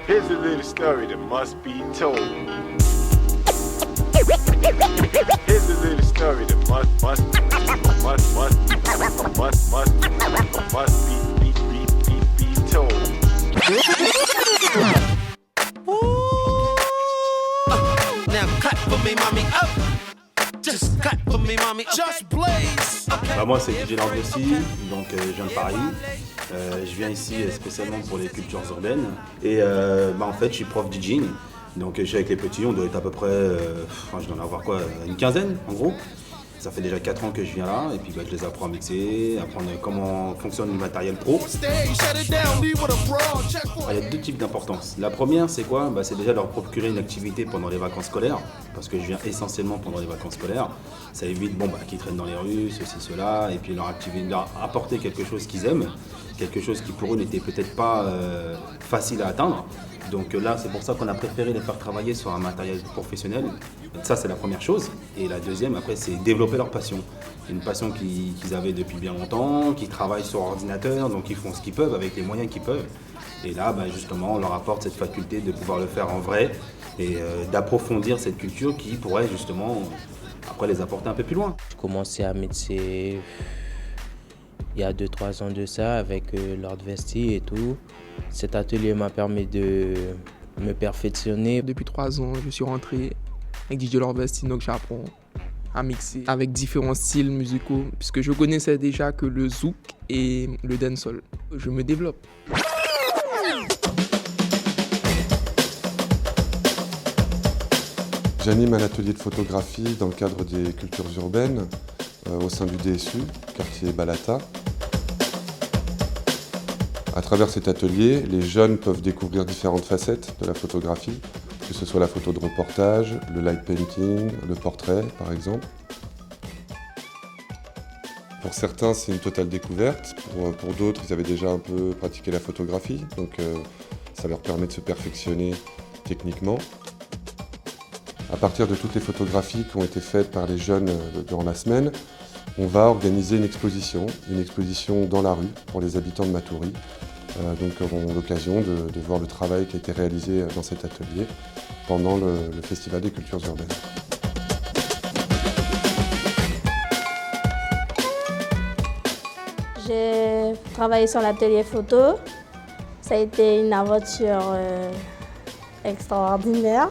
Here's a little story that must be told. Here's a little story that must be told. Now clap for me, mommy. Up. Just clap for me, mommy. Just blaze. Bah moi c'est DJ Lord aussi, donc je viens de Paris. Je viens ici spécialement pour les cultures urbaines et en fait je suis prof DJing. Donc je suis avec les petits, on doit être à peu près, je dois en avoir quoi, une quinzaine en gros. Ça fait déjà 4 ans que je viens là et puis je les apprends à mixer, apprendre comment fonctionne le matériel pro. Il y a deux types d'importance. La première c'est quoi? C'est déjà leur procurer une activité pendant les vacances scolaires, parce que je viens essentiellement pendant les vacances scolaires. Ça évite qu'ils traînent dans les rues, ceci, cela, et puis leur apporter quelque chose qu'ils aiment, quelque chose qui pour eux n'était peut-être pas facile à atteindre. Donc là, c'est pour ça qu'on a préféré les faire travailler sur un matériel professionnel. Ça, c'est la première chose. Et la deuxième, après, c'est développer leur passion. Une passion qu'ils avaient depuis bien longtemps, qui travaillent sur ordinateur, donc ils font ce qu'ils peuvent avec les moyens qu'ils peuvent. Et là, justement, on leur apporte cette faculté de pouvoir le faire en vrai et d'approfondir cette culture qui pourrait justement, après, les apporter un peu plus loin. Je commençais à mixer il y a 2-3 ans de ça avec Lord Vesti et tout. Cet atelier m'a permis de me perfectionner. Depuis 3 ans, je suis rentré avec DJ Lord Vesti, donc j'apprends à mixer avec différents styles musicaux, puisque je connaissais déjà que le zouk et le dancehall. Je me développe. J'anime un atelier de photographie dans le cadre des cultures urbaines au sein du DSU, quartier Balata. À travers cet atelier, les jeunes peuvent découvrir différentes facettes de la photographie, que ce soit la photo de reportage, le light painting, le portrait par exemple. Pour certains, c'est une totale découverte. Pour d'autres, ils avaient déjà un peu pratiqué la photographie, donc ça leur permet de se perfectionner techniquement. À partir de toutes les photographies qui ont été faites par les jeunes durant la semaine, on va organiser une exposition dans la rue pour les habitants de Matoury. Donc auront l'occasion de voir le travail qui a été réalisé dans cet atelier pendant le Festival des cultures urbaines. J'ai travaillé sur l'atelier photo. Ça a été une aventure extraordinaire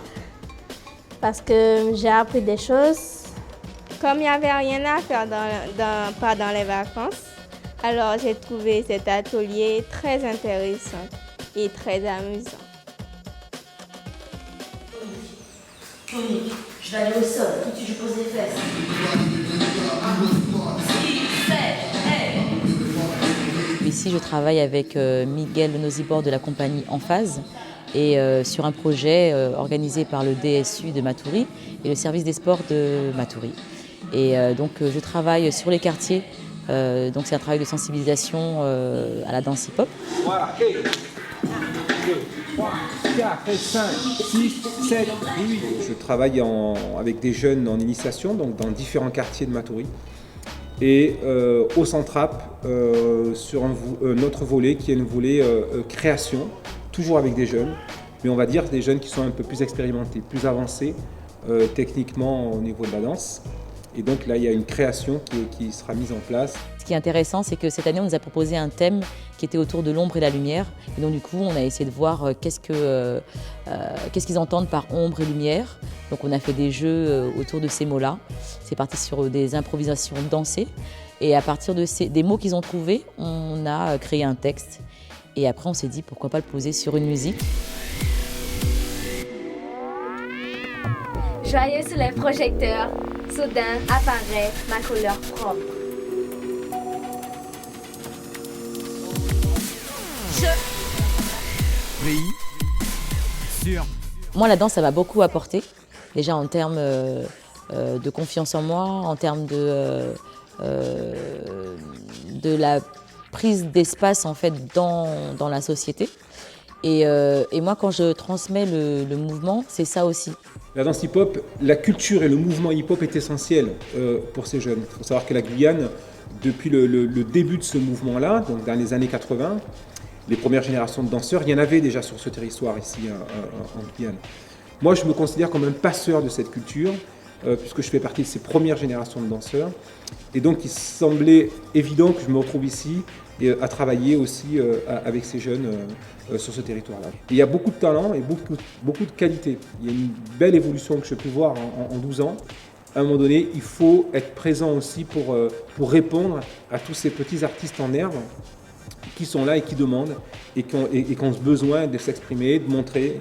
parce que j'ai appris des choses. Comme il n'y avait rien à faire pendant les vacances, alors j'ai trouvé cet atelier très intéressant et très amusant. Tonique, je vais aller au sol, tout de suite je pose les fesses. 6, 7, hey. Ici je travaille avec Miguel Nosibor de la compagnie En Phase et sur un projet organisé par le DSU de Matoury et le service des sports de Matoury. Et donc je travaille sur les quartiers, donc c'est un travail de sensibilisation à la danse hip-hop. Voilà, 1, 2, 3, 4, 5, 6, 7, 8. Je travaille avec des jeunes en initiation, donc dans différents quartiers de Matoury. Et au Centrap, sur notre volet qui est un volet création, toujours avec des jeunes, mais on va dire des jeunes qui sont un peu plus expérimentés, plus avancés techniquement au niveau de la danse. Et donc là, il y a une création qui sera mise en place. Ce qui est intéressant, c'est que cette année, on nous a proposé un thème qui était autour de l'ombre et la lumière. Et donc du coup, on a essayé de voir qu'est-ce qu'ils entendent par ombre et lumière. Donc on a fait des jeux autour de ces mots-là. C'est parti sur des improvisations dansées. Et à partir des mots qu'ils ont trouvés, on a créé un texte. Et après, on s'est dit pourquoi pas le poser sur une musique. Joyeux sous les projecteurs, soudain apparaît ma couleur propre. Je brille sur. Moi, la danse, ça m'a beaucoup apporté. Déjà en termes de confiance en moi, en termes de la prise d'espace en fait dans la société. Et moi, quand je transmets le mouvement, c'est ça aussi. La danse hip-hop, la culture et le mouvement hip-hop est essentiel pour ces jeunes. Il faut savoir que la Guyane, depuis le début de ce mouvement-là, donc dans les années 80, les premières générations de danseurs, il y en avait déjà sur ce territoire ici en Guyane. Moi, je me considère comme un passeur de cette culture, puisque je fais partie de ces premières générations de danseurs. Et donc, il semblait évident que je me retrouve ici et à travailler aussi avec ces jeunes sur ce territoire-là. Et il y a beaucoup de talent et beaucoup de qualité. Il y a une belle évolution que je peux voir en 12 ans. À un moment donné, il faut être présent aussi pour répondre à tous ces petits artistes en herbe qui sont là et qui demandent et qui ont besoin de s'exprimer, de montrer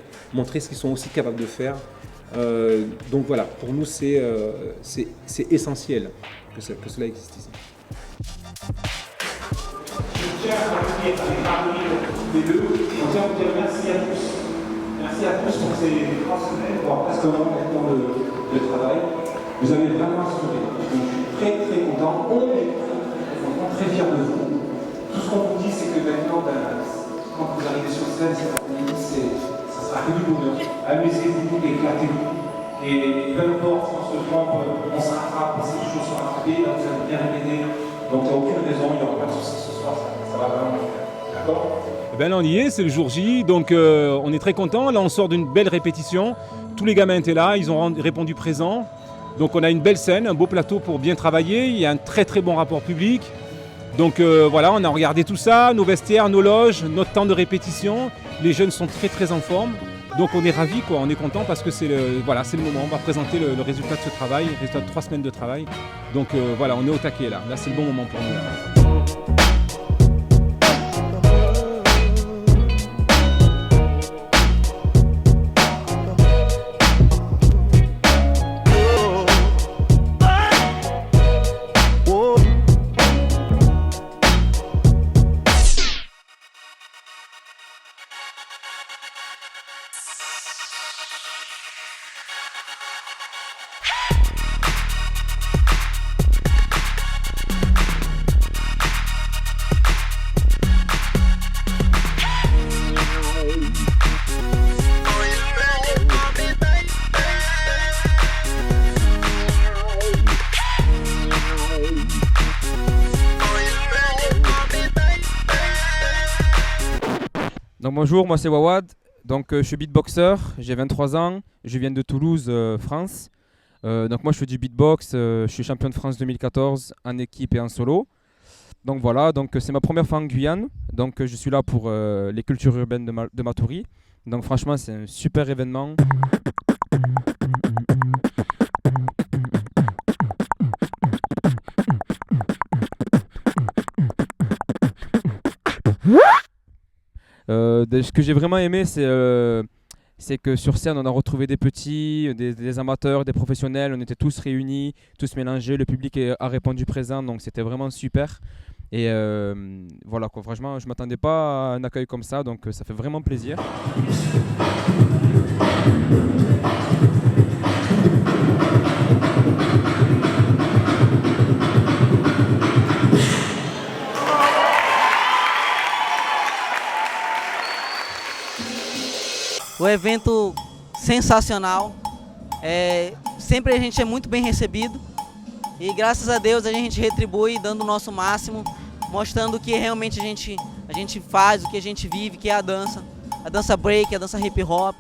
ce qu'ils sont aussi capables de faire. Donc voilà, pour nous, c'est essentiel que cela existe ici. Je tiens à remercier avec Marie les deux. On tient à vous dire merci à tous. Merci à tous pour ces 3 semaines, voire presque un an maintenant de travail. Vous avez vraiment assuré. Je suis très très content. On est très fiers de vous. Tout ce qu'on vous dit, c'est que maintenant, quand vous arrivez sur scène, cet après-midi, ça sera que du bonheur. Amusez-vous, éclatez-vous. Et peu importe, on se trompe, on se rattrape, on sait toujours se rattraper, là vous allez bien répéter. Donc il n'y a aucune raison, il n'y aura pas de soucis ce soir, ça va vraiment le faire. D'accord ? Ben là on y est, c'est le jour J, donc on est très contents. Là on sort d'une belle répétition. Tous les gamins étaient là, ils ont répondu présent. Donc on a une belle scène, un beau plateau pour bien travailler. Il y a un très très bon rapport public. Donc voilà, on a regardé tout ça, nos vestiaires, nos loges, notre temps de répétition. Les jeunes sont très très en forme. Donc on est ravis, on est content parce que c'est le moment. On va présenter le résultat de ce travail, le résultat de 3 semaines de travail. Donc voilà, on est au taquet là. Là c'est le bon moment pour nous. Là. Donc bonjour, moi c'est Wawad, donc je suis beatboxer, j'ai 23 ans, je viens de Toulouse, France. Donc moi je fais du beatbox, je suis champion de France 2014 en équipe et en solo. Donc voilà, donc c'est ma première fois en Guyane, donc je suis là pour les cultures urbaines de Matoury. Donc franchement c'est un super événement. Ce que j'ai vraiment aimé, c'est que sur scène, on a retrouvé des petits, des amateurs, des professionnels. On était tous réunis, tous mélangés. Le public a répondu présent, donc c'était vraiment super. Et voilà, quoi, franchement, je ne m'attendais pas à un accueil comme ça, donc ça fait vraiment plaisir. O evento sensacional, sempre a gente é muito bem recebido e graças a Deus a gente retribui dando o nosso máximo, mostrando o que realmente a gente faz, o que a gente vive, que é a dança break, a dança hip hop.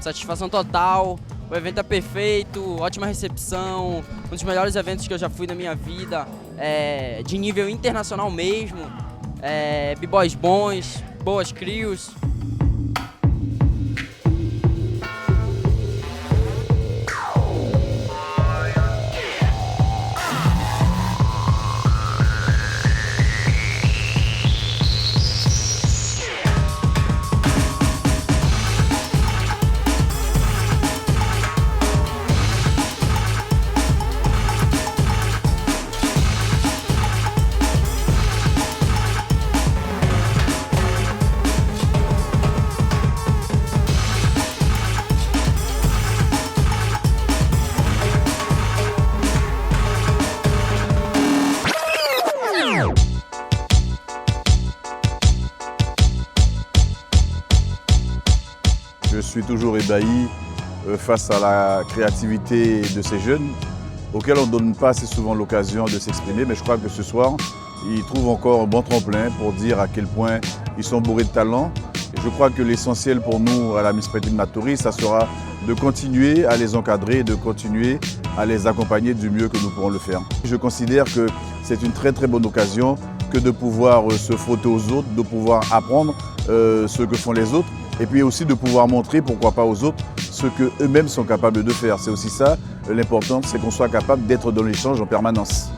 Satisfação total, O evento é perfeito, ótima recepção, um dos melhores eventos que eu já fui na minha vida, de nível internacional mesmo, b-boys bons, boas crews. Je suis toujours ébahi face à la créativité de ces jeunes, auxquels on ne donne pas assez souvent l'occasion de s'exprimer, mais je crois que ce soir, ils trouvent encore un bon tremplin pour dire à quel point ils sont bourrés de talent. Et je crois que l'essentiel pour nous à la Miss Petite Matoury, ça sera de continuer à les encadrer, de continuer à les accompagner du mieux que nous pourrons le faire. Je considère que c'est une très bonne occasion que de pouvoir se frotter aux autres, de pouvoir apprendre ce que font les autres, et puis aussi de pouvoir montrer, pourquoi pas aux autres, ce qu'eux-mêmes sont capables de faire. C'est aussi ça l'important, c'est qu'on soit capable d'être dans l'échange en permanence.